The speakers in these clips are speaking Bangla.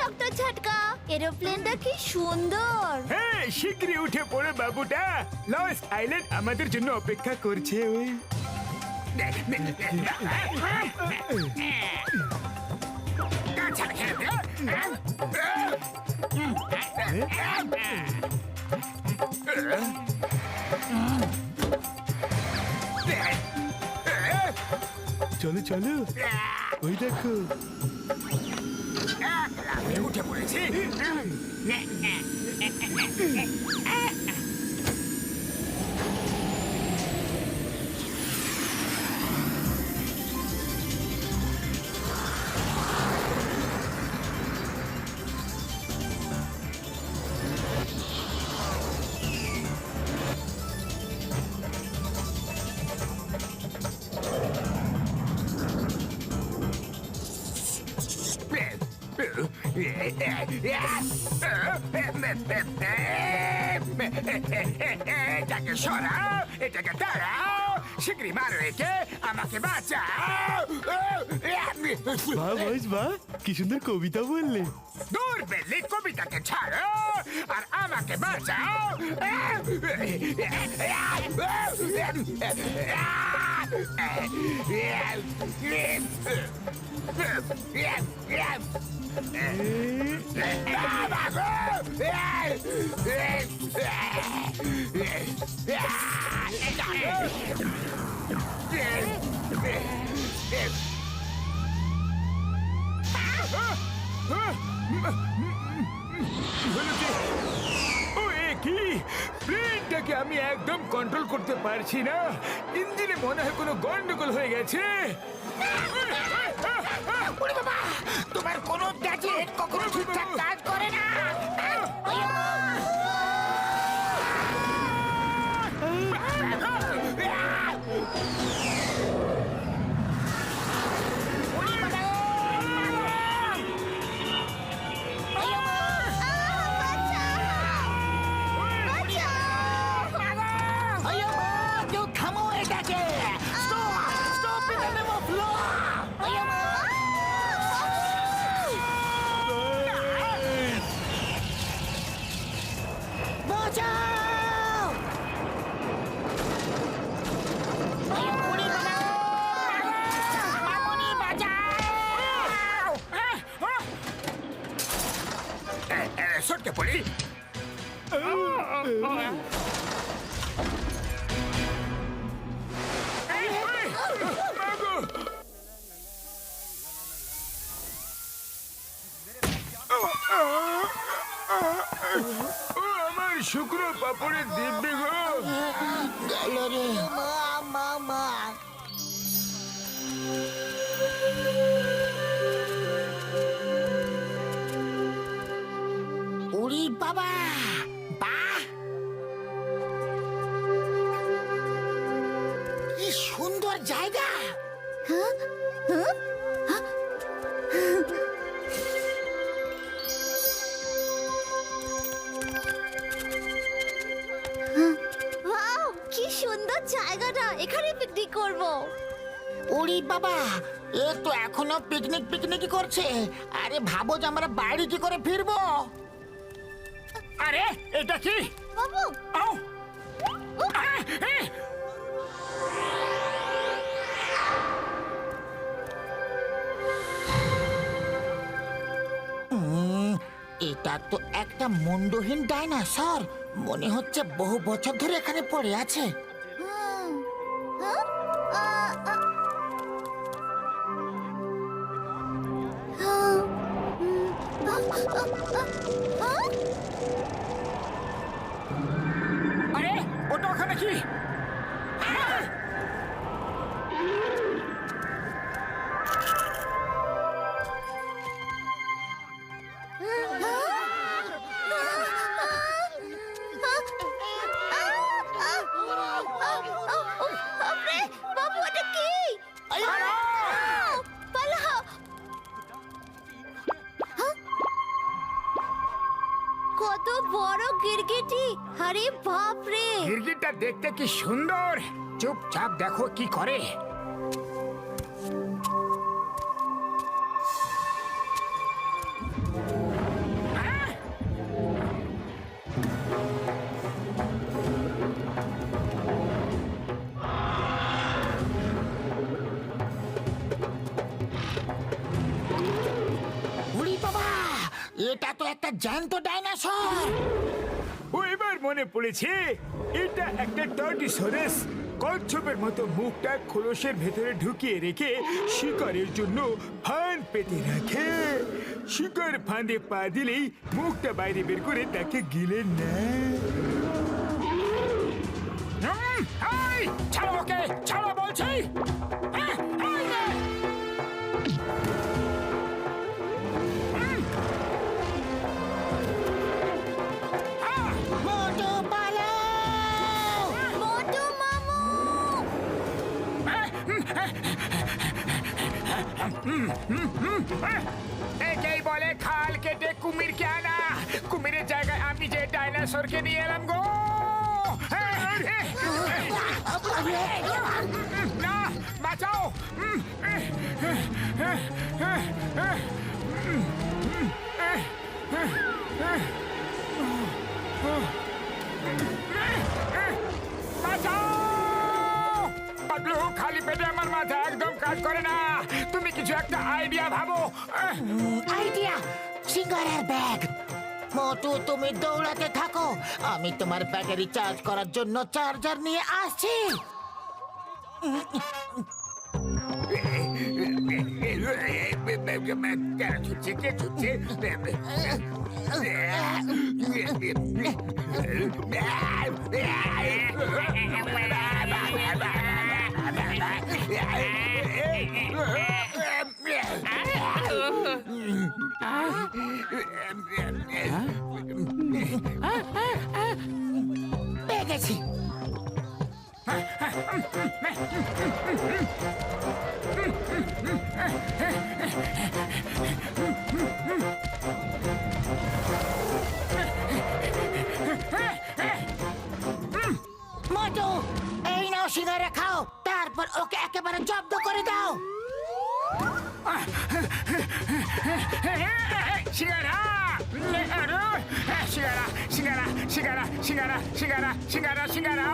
ডক্টর ঝটকা, এরোপ্লেনটা কি সুন্দর। হ্যাঁ, শীঘ্রই উঠে পড়ে বাবুটা। লস্ট আইল্যান্ড আমাদের জন্য অপেক্ষা করছে। ওই চলো চলো, ওই দেখো উঠে পড়েছি। এটাকে সরাও, এটাকে দাঁড়াও, শীঘ্রই মারো একে, আমাকে বাঁচাও। বাহ বয়স বাহ, কি সুন্দর কবিতা বললে। দূর বেল্লি, কবিতাকে ছাড়ো আর আমাকে বাঁচাও। প্লেনটাকে আমি একদম কন্ট্রোল করতে পারছি না। ইঞ্জিনে মনে হয় কোনো গন্ডগোল হয়ে গেছে। তোমার কোনো গ্যাজেট কখনো ঠিকঠাক কাজ করে না। সটকে পড়ি। আমার শুক্র পাপড়ের দিব্যি গো। গেল রে মা। উড়ি বাবা, বাহ, কি সুন্দর জায়গা। ওয়াও, কি সুন্দর জায়গাটা, এখানে পিকনিক করব। উড়ি বাবা, এ তো এখনো পিকনিক করছে। আরে ভাবো যে আমরা বাড়ি কি করে ফিরবো। আরে এটা কি বাবু, আউ! এটা তো একটা মুন্ডহীন ডাইনোসর। মনে হচ্ছে বহু বছর ধরে এখানে পড়ে আছে। আরে ওটা ওখানে কি? বাবু, এটা কি? পালাও। কত বড় গিরগিটি, আরে বাপ রে। গিরগিটটা দেখতে কি সুন্দর। চুপচাপ দেখো কি করে। এটা তো একটা জ্যান্ত ডাইনোসর। ও এবার মনে পড়েছে, এটা একটা টর্টিসোরাস। কচ্ছপের মতো মুখটা খোলসের ভেতরে ঢুকিয়ে রেখে শিকারের জন্য ফাঁদ পেতে রাখে। শিকার ফাঁদে পা দিলেই মুখটা বাইরে বের করে তাকে গিলে নেয়। ছাড়ো ওকে, ছাড়ো বলছি। মোটু পালাও! মোটু মামু! একেই বলে খাল কেটে কুমিরকে আনা। কুমিরের জায়গায় আমি যে ডাইনোসরকে নিয়ে এলাম গো। না, বাঁচাও। বাঁচাও! পাগলু, খালি পেটে আমার মাথা একদম কাজ করে না। তুমি কিছু একটা আইডিয়া ভাবো। আইডিয়া, সিঙ্গারের ব্যাগ। মোটু তুমি দৌড়াতে থাকো, আমি তোমার ব্যাটারি চার্জ করার জন্য চার্জার নিয়ে আসছি। কেন ছুটছে, কে ছুটছে? পেয়ে গেছি। মোটু, এই নাও সিঙ্গারা খাও, তারপর ওকে একেবারে জব্দ করে দাও। সিঙ্গারা! সিঙ্গারা, সিঙ্গারা, সিঙ্গারা, সিঙ্গারা, সিঙ্গারা, সিঙ্গারা, সিঙ্গারা!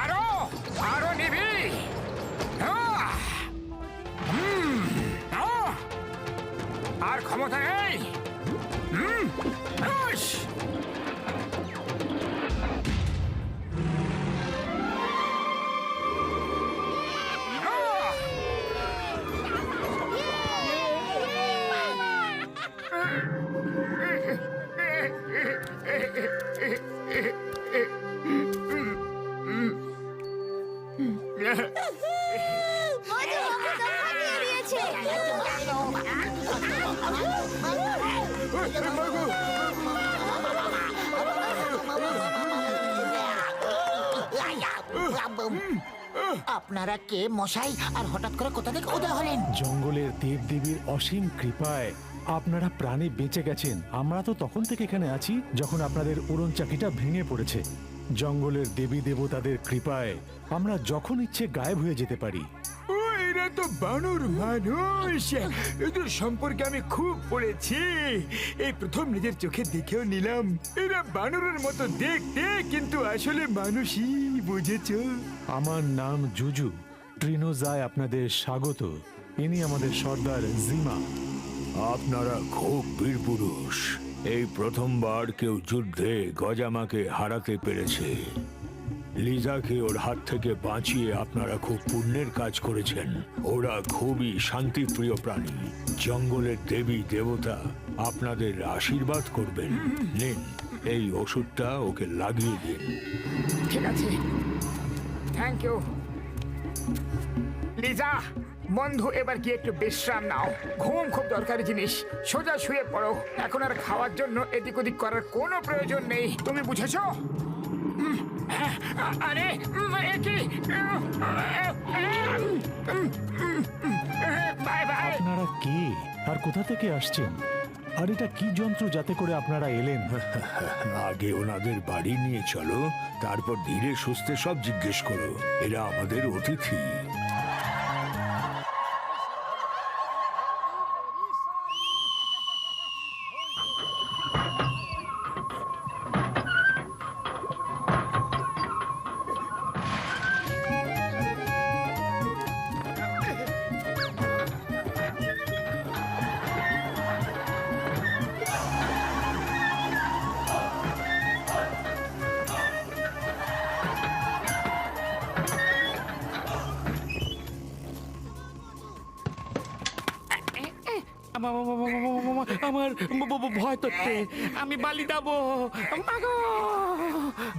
আরো আরো নিবি? আর ক্ষমতা নেই। মোটু মামু দফা দিয়ে দিয়েছে। আপনারা কে মশাই, আর হঠাৎ করে কোথা থেকে উদয় হলেন? জঙ্গলের দেবদেবীর অসীম কৃপায় আপনারা প্রাণে বেঁচে গেছেন। আমরা তো তখন থেকে এখানে আছি যখন আপনাদের উড়ন চাকিটা ভেঙে পড়েছে। জঙ্গলের দেবী দেবতাদের কৃপায় আমরা যখন ইচ্ছে গায়েব হয়ে যেতে পারি। ও, এরা তো বানর মানুষ। এদের সম্পর্কে আমি খুব পড়েছি। এই প্রথম নিজের চোখে দেখেও নিলাম। এরা বানরের মতো দেখতে, কিন্তু আসলে মানুষই, বুঝেছো? আমার নাম জুজু। ট্রিনোজায় আপনাদের স্বাগত। ইনি আমাদের সর্দার জিমা। আপনারা খুব বীর পুরুষ। এই প্রথমবার কেউ যুদ্ধে গজামাকে হারাতে পেরেছে। লিজাকে ওর হাত থেকে বাঁচিয়ে আপনারা খুব পুণ্যের কাজ করেছেন। ওরা খুবই শান্তিপ্রিয় প্রাণী। জঙ্গলের দেবী দেবতা আপনাদের আশীর্বাদ করবেন। নিন, এই ওষুধটা ওকে লাগিয়ে দিন। ঠিক আছে, থ্যাংক ইউ। লিজা, বন্ধু, এবার কি একটু বিশ্রাম নাও। ঘুম খুব দরকারি জিনিস। সোজা শুয়ে পড়ো। এখন আর খাওয়ার জন্য এদিক ওদিক করার কোনো প্রয়োজন নেই। তুমি বুঝেছো? আরে এ কি? Bye bye. আপনারা কে আর কোথা থেকে আসছেন? আর এটা কি যন্ত্র যাতে করে আপনারা এলেন? আগে ওনাদের বাড়ি নিয়ে চলো, তারপর ধীরে সুস্থে সব জিজ্ঞেস করো। এরা আমাদের অতিথি। আমার ভয় করতে, আমি বালি যাবো।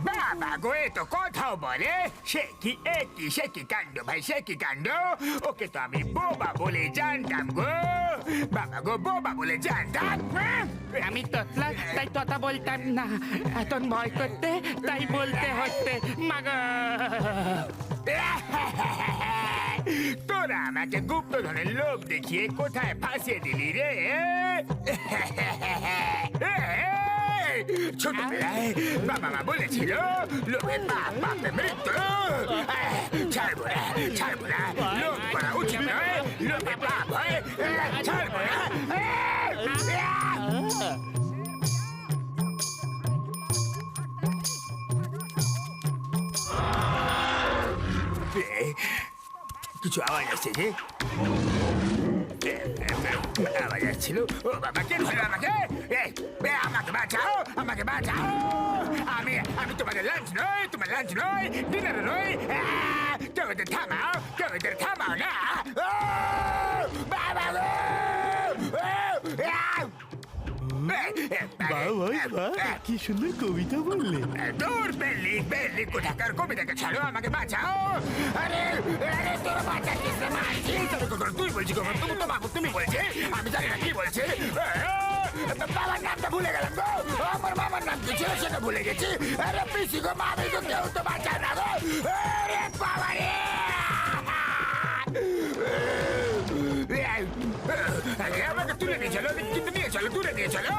বাবা গো, এ তো কথাও বলে। সে কি কাণ্ড ভাই, সে কি কাণ্ড। ওকে তো আমি বোবা বলে জানতাম গো। বাবা গো, বোবা বলে জানতাম। আমি তোতলা, তাই তোতা বলতাম না। এখন ভয় করতে, তাই বলতে হচ্ছে মাগো। তোরা আমাকে গুপ্তধনের লোভ দেখিয়ে কোথায় ফাঁসিয়ে দিলি রে? ছোটবেলায় বাবা মা বলেছিল লোভে পাপ, পাপে মৃত্যু। ছাড়বো না, লোভ করা উচিত নয়। লোভে পাপ হয়, ছাড়বো না। কিছু আওয়াজ আসছে যে? আওয়াজ আসছিল। ও বাবা, কে ধরলো আমাকে? আমাকে বাঁচাও, আমাকে বাঁচাও। আমি তোমাদের লাঞ্চ নয়, তোমার লাঞ্চ নয়, ডিনার নয়। কেউ এদের থামাও না। বাবা গো! কি সুন্দর কবিতা বললে। দূর বেল্লি কোথাকার কবিতাকে ছাড়ো, আমাকে বাঁচাও। আরে তোরা বাঁচাচ্ছিস না, মারছিস। তুই বলছিস তুমি বলছে, আমি জানি না কি বলছে। বাবার নামটা ভুলে গেলাম গো। আমার মামার নাম কি ছিল সেটা ভুলে গেছি। আরে পিসি গো, মামি গো, কেউ তো বাঁচায় না গো। আরে বাবা রে! আমাকে তুলে নিয়ে চলো, কিন্তু নিয়ে চলো, তুলে নিয়ে চলো।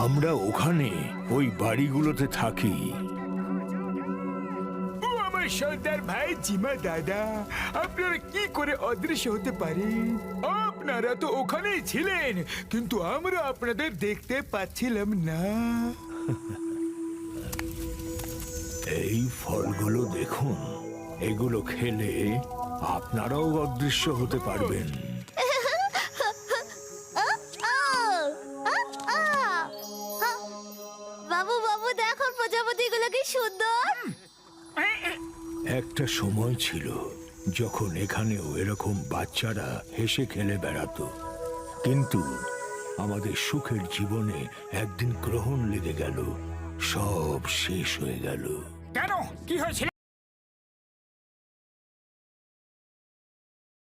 আমরা ওখানে ওই বাড়িগুলোতে থাকি। ও আমার সর্দার ভাই, জিমা দাদা, আপনারা কি করে অদৃশ্য হতে পারেন? আপনারা তো ওখানেই ছিলেন, কিন্তু আমরা আপনাদের দেখতে পাচ্ছিলাম না। এই ফলগুলো দেখুন, এগুলো খেলে আপনারাও অদৃশ্য হতে পারবেন। বাবু দেখো প্রজাপতিগুলো কি সুন্দর। একটা সময় ছিল যখন এখানেও এরকম বাচ্চারা হেসে খেলে বেড়াতো, কিন্তু আমাদের সুখের জীবনে একদিন গ্রহণ লেগে গেল, সব শেষ হয়ে গেল। কেন? কি হয়েছিল?